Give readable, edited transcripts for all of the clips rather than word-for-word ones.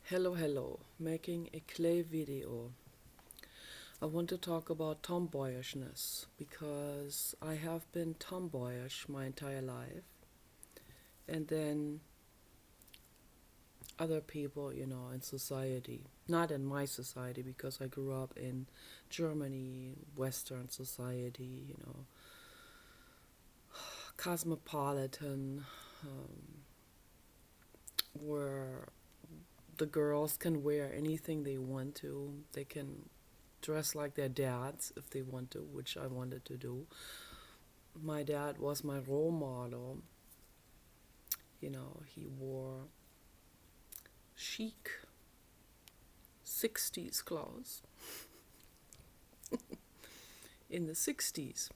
Hello, making a clay video. I want to talk about tomboyishness because I have been tomboyish my entire life, and then other people, in society, not in my society because I grew up in Germany, Western society, cosmopolitan, where the girls can wear anything they want to. They can dress like their dads if they want to, which I wanted to do. My dad was my role model. He wore chic 60s clothes in the 60s.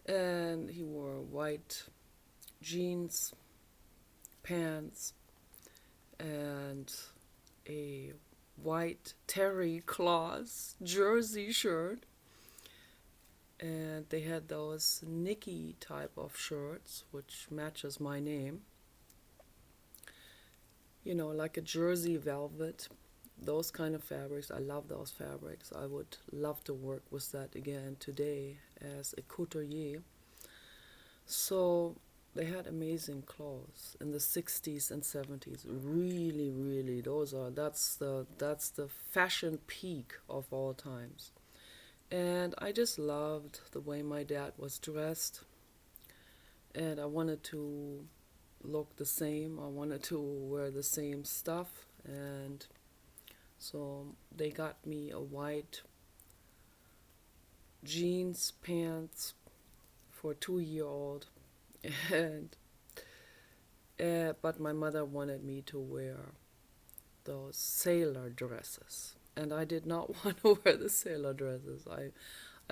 And he wore white jeans, pants, and a white terry cloth jersey shirt. And they had those Nicky type of shirts, which matches my name. Like a jersey velvet, those kind of fabrics. I love those fabrics. I would love to work with that again today as a couturier. So they had amazing clothes in the 60s and 70s. Really, really, that's the fashion peak of all times. And I just loved the way my dad was dressed. And I wanted to look the same. I wanted to wear the same stuff. And so they got me a white jeans pants for a 2-year-old. And but my mother wanted me to wear those sailor dresses. And I did not want to wear the sailor dresses. I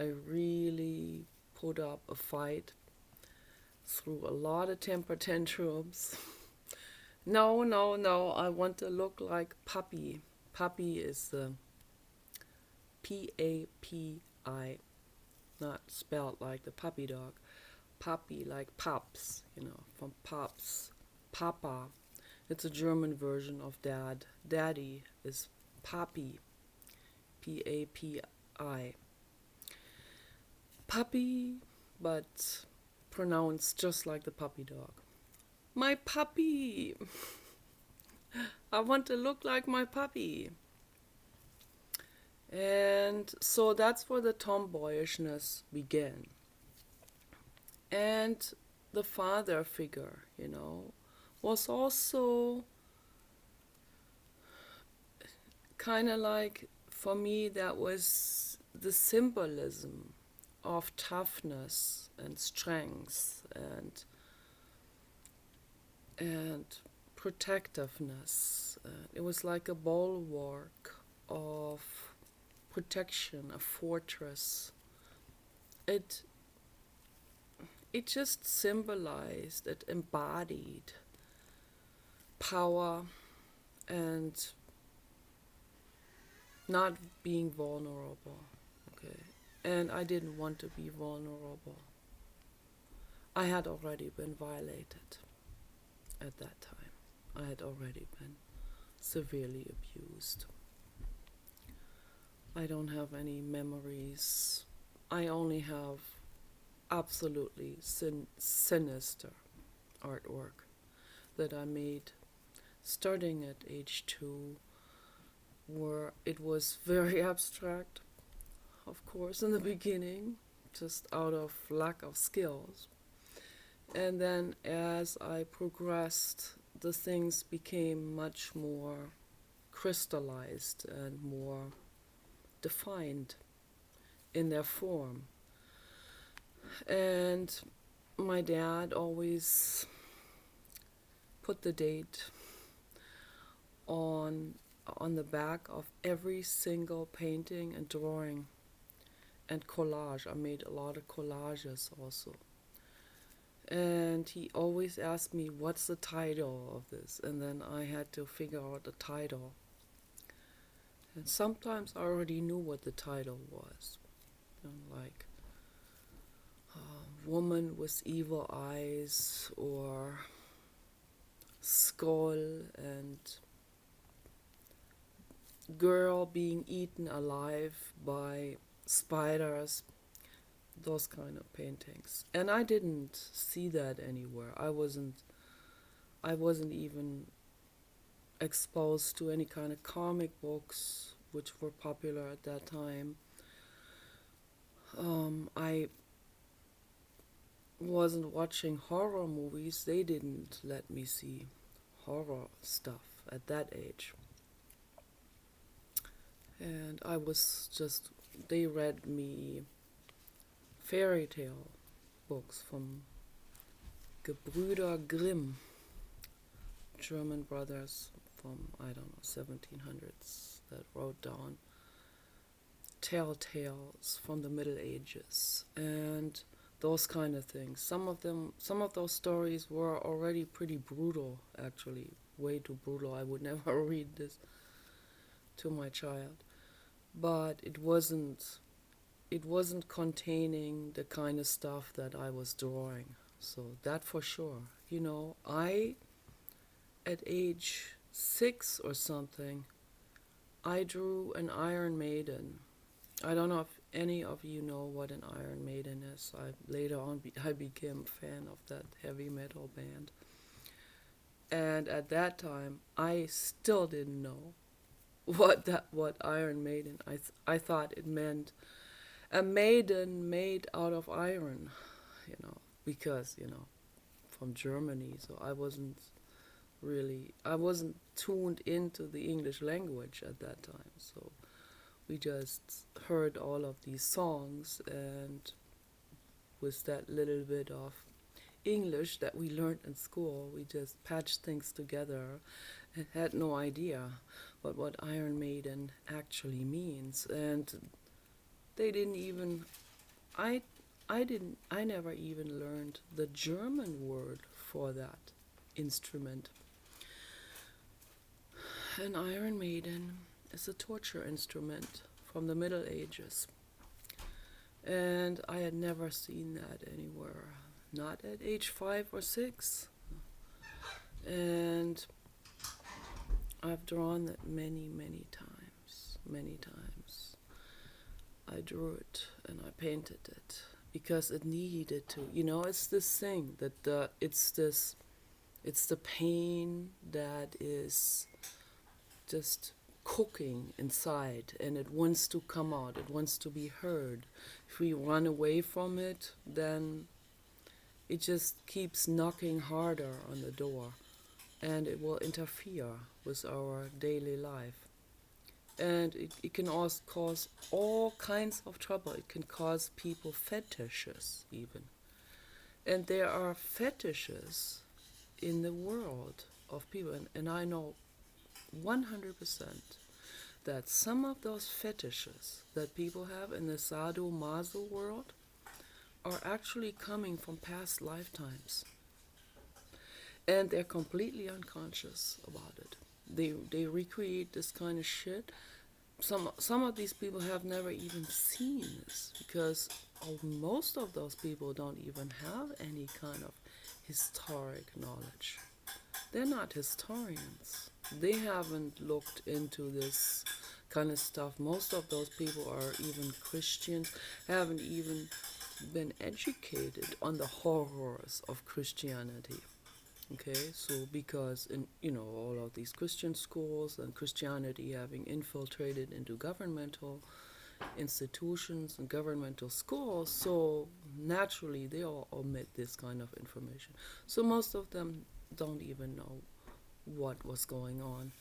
really put up a fight through a lot of temper tantrums. No, I want to look like Puppy. Puppy is the P-A-P-I, not spelled like the puppy dog. Puppy like Pops, from Pops. Papa. It's a German version of dad. Daddy is Papi. P-A-P-I. Puppy, but pronounced just like the puppy dog. My puppy! I want to look like my puppy. And so that's where the tomboyishness began. And the father figure, was also kind of like, for me, that was the symbolism of toughness and strength and protectiveness. It was like a bulwark of protection, a fortress. It just symbolized, it embodied power and not being vulnerable. Okay. And I didn't want to be vulnerable. I had already been violated at that time. I had already been severely abused. I don't have any memories. I only have absolutely sinister artwork that I made starting at age 2, where it was very abstract, of course, in the beginning, just out of lack of skills. And then as I progressed, the things became much more crystallized and more defined in their form. And my dad always put the date on the back of every single painting and drawing and collage. I made a lot of collages also. And he always asked me, what's the title of this? And then I had to figure out the title. And sometimes I already knew what the title was. Like Woman with Evil Eyes, or Skull and girl being eaten alive by spiders, those kind of paintings. And I didn't see that anywhere. I wasn't even exposed to any kind of comic books which were popular at that time. I wasn't watching horror movies. They didn't let me see horror stuff at that age. And I was just, they read me fairy tale books from Gebrüder Grimm, German brothers from, I don't know, 1700s that wrote down tales from the Middle Ages and those kind of things. Some of those stories were already pretty brutal, actually, way too brutal. I would never read this to my child, but it wasn't containing the kind of stuff that I was drawing. So that for sure. At age 6 or something, I drew an Iron Maiden. I don't know if any of you know what an Iron Maiden is. Later on I became a fan of that heavy metal band. And at that time, I still didn't know what Iron Maiden. I thought it meant a maiden made out of iron, because from Germany. So I wasn't tuned into the English language at that time. So we just heard all of these songs, and with that little bit of English that we learned in school, we just patched things together and had no idea what Iron Maiden actually means. And they didn't even, I never even learned the German word for that instrument. An Iron Maiden is a torture instrument from the Middle Ages. And I had never seen that anywhere, not at age 5 or 6. And I've drawn it many, many times, many times. I drew it and I painted it because it needed to. It's this thing that it's the pain that is just cooking inside, and it wants to come out, it wants to be heard. If we run away from it, then it just keeps knocking harder on the door, and it will interfere with our daily life. And it can also cause all kinds of trouble. It can cause people fetishes even. And there are fetishes in the world of people, and I know 100% that some of those fetishes that people have in the sadomaso world are actually coming from past lifetimes. And they're completely unconscious about it. They recreate this kind of shit. Some of these people have never even seen this, because most of those people don't even have any kind of historic knowledge. They're not historians. They haven't looked into this kind of stuff. Most of those people are even Christians, haven't even been educated on the horrors of Christianity. Okay, so because in all of these Christian schools and Christianity having infiltrated into governmental institutions and governmental schools, so naturally they all omit this kind of information. So most of them don't even know what was going on.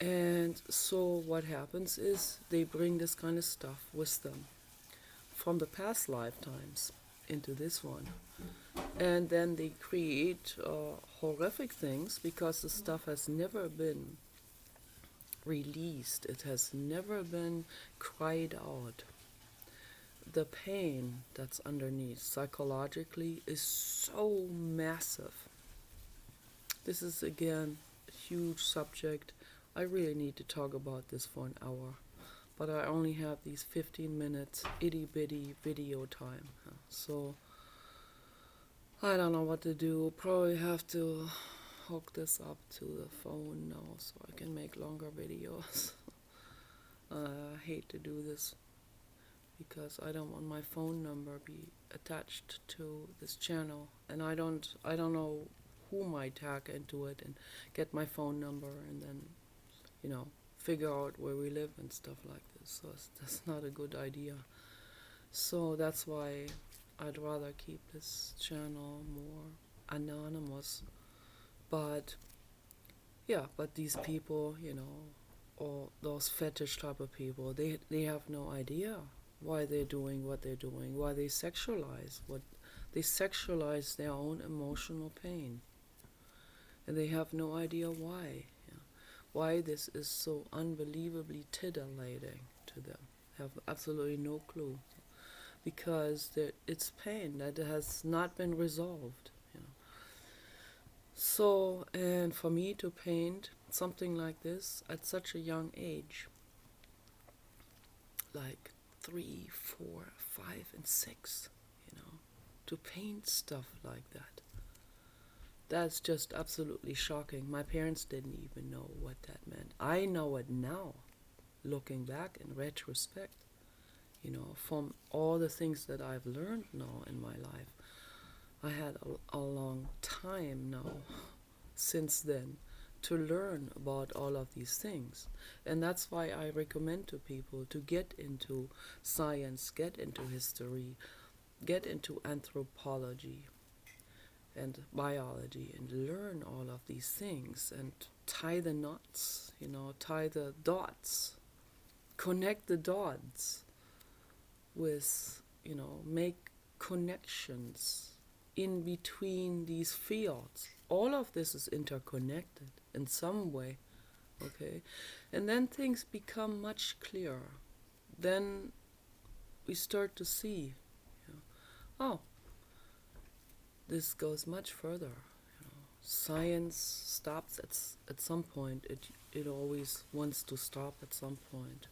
And so what happens is they bring this kind of stuff with them from the past lifetimes into this one. And then they create horrific things because the stuff has never been released. It has never been cried out. The pain that's underneath psychologically is so massive. This is, again, a huge subject. I really need to talk about this for an hour. But I only have these 15 minutes itty-bitty video time. So I don't know what to do. Probably have to hook this up to the phone now so I can make longer videos. I hate to do this because I don't want my phone number be attached to this channel, and I don't know who might hack into it and get my phone number and then, you know, figure out where we live and stuff like this. So that's not a good idea. So that's why I'd rather keep this channel more anonymous. But yeah, but these people, you know, or those fetish type of people, they have no idea why they're doing what they're doing, why they sexualize their own emotional pain, and they have no idea why. Why this is so unbelievably titillating to them. They have absolutely no clue, because it's pain that has not been resolved. So, and for me to paint something like this at such a young age, like 3, 4, 5, and 6, to paint stuff like that, that's just absolutely shocking. My parents didn't even know what that meant. I know it now, looking back in retrospect, from all the things that I've learned now in my life. I had a long time now since then to learn about all of these things. And that's why I recommend to people to get into science, get into history, get into anthropology and biology, and learn all of these things and tie the knots, tie the dots, connect the dots with, make connections in between these fields. All of this is interconnected in some way, okay? And then things become much clearer. Then we start to see, oh, this goes much further. Science stops at some point. It always wants to stop at some point,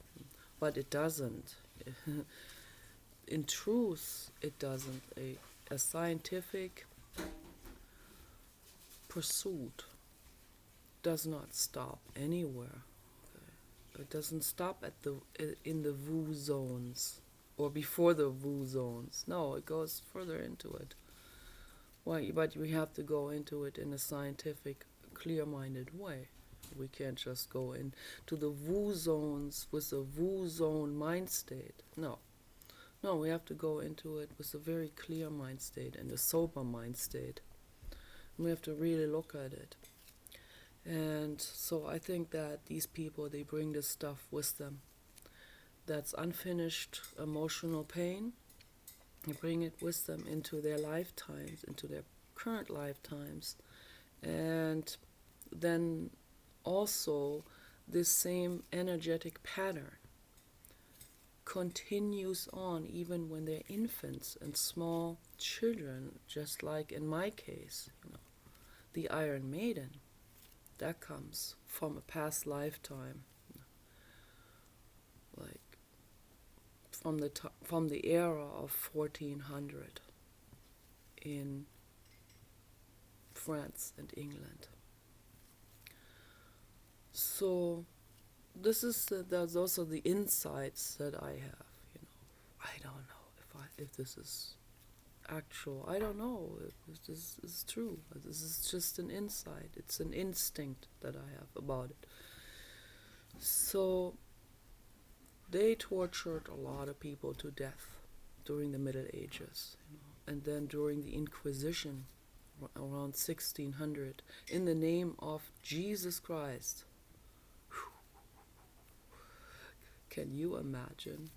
but it doesn't. In truth, it doesn't. A scientific pursuit does not stop anywhere. It doesn't stop in the woo zones or before the woo zones. No, it goes further into it. Why? But we have to go into it in a scientific, clear-minded way. We can't just go into the woo zones with a woo zone mind state. No, we have to go into it with a very clear mind state and a sober mind state. And we have to really look at it. And so I think that these people, they bring this stuff with them. That's unfinished emotional pain. They bring it with them into their lifetimes, into their current lifetimes. And then also this same energetic pattern continues on even when they're infants and small children, just like in my case, the Iron Maiden. That comes from a past lifetime, like from the era of 1400 in France and England. So those are the insights that I have. I don't know if this is actual. I don't know if this is true. This is just an insight. It's an instinct that I have about it. So they tortured a lot of people to death during the Middle Ages, and then during the Inquisition around 1600 in the name of Jesus Christ. Can you imagine?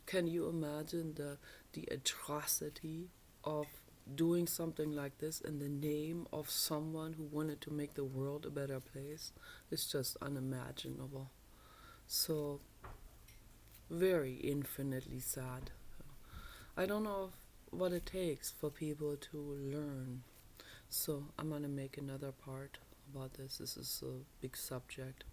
Can you imagine the atrocity of doing something like this in the name of someone who wanted to make the world a better place? It's just unimaginable. So, very infinitely sad. I don't know what it takes for people to learn. So, I'm going to make another part about this. This is a big subject.